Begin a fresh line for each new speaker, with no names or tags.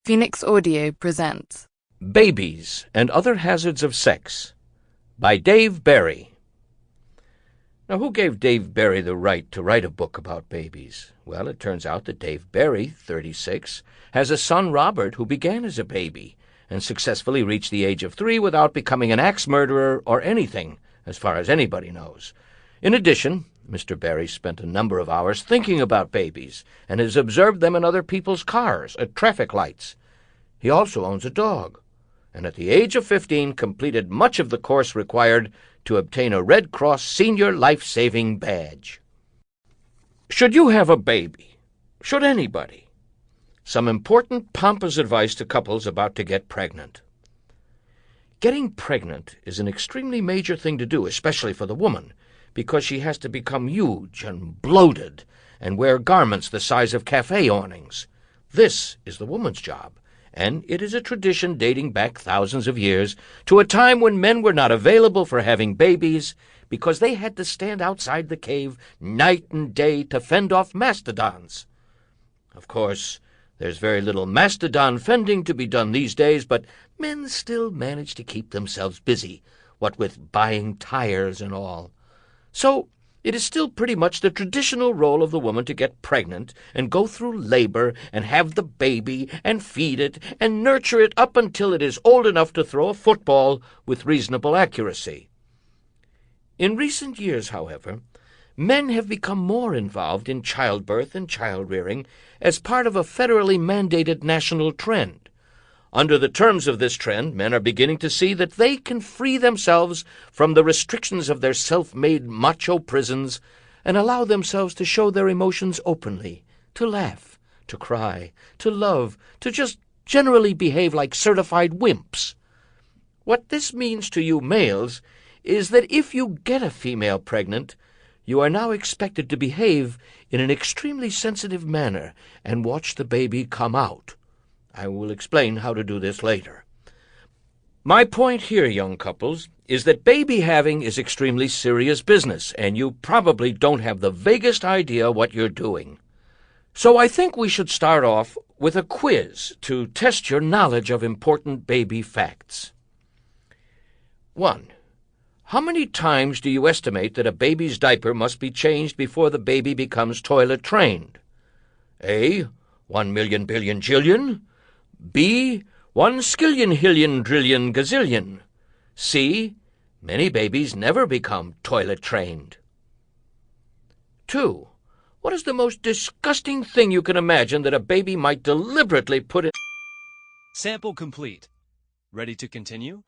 Phoenix Audio presents
Babies and Other Hazards of Sex by Dave Barry. Now, who gave Dave Barry the right to write a book about babies? Well, it turns out that Dave Barry, 36, has a son, Robert, who began as a baby and successfully reached the age of 3 without becoming an axe murderer or anything, as far as anybody knows. In addition, Mr. Barry spent a number of hours thinking about babies and has observed them in other people's cars at traffic lights. He also owns a dog, and at the age of 15 completed much of the course required to obtain a Red Cross Senior Life-Saving Badge. Should you have a baby? Should anybody? Some important pompous advice to couples about to get pregnant. Getting pregnant is an extremely major thing to do, especially for the woman, because she has to become huge and bloated and wear garments the size of cafe awnings. This is the woman's job, and it is a tradition dating back thousands of years to a time when men were not available for having babies because they had to stand outside the cave night and day to fend off mastodons. Of course, there's very little mastodon fending to be done these days, but men still manage to keep themselves busy, what with buying tires and all. So it is still pretty much the traditional role of the woman to get pregnant and go through labor and have the baby and feed it and nurture it up until it is old enough to throw a football with reasonable accuracy. In recent years, however, men have become more involved in childbirth and child-rearing as part of a federally mandated national trend. Under the terms of this trend, men are beginning to see that they can free themselves from the restrictions of their self-made macho prisons and allow themselves to show their emotions openly, to laugh, to cry, to love, to just generally behave like certified wimps. What this means to you males is that if you get a female pregnant, you are now expected to behave in an extremely sensitive manner and watch the baby come out. I will explain how to do this later. My point here, young couples, is that baby having is extremely serious business, and you probably don't have the vaguest idea what you're doing. So I think we should start off with a quiz to test your knowledge of important baby facts. 1. How many times do you estimate that a baby's diaper must be changed before the baby becomes toilet trained? A. 1,000,000 billion jillion. B. 1 skillion hillion drillion gazillion. C. Many babies never become toilet trained. 2. What is the most disgusting thing you can imagine that a baby might deliberately put in?
Sample complete. Ready to continue?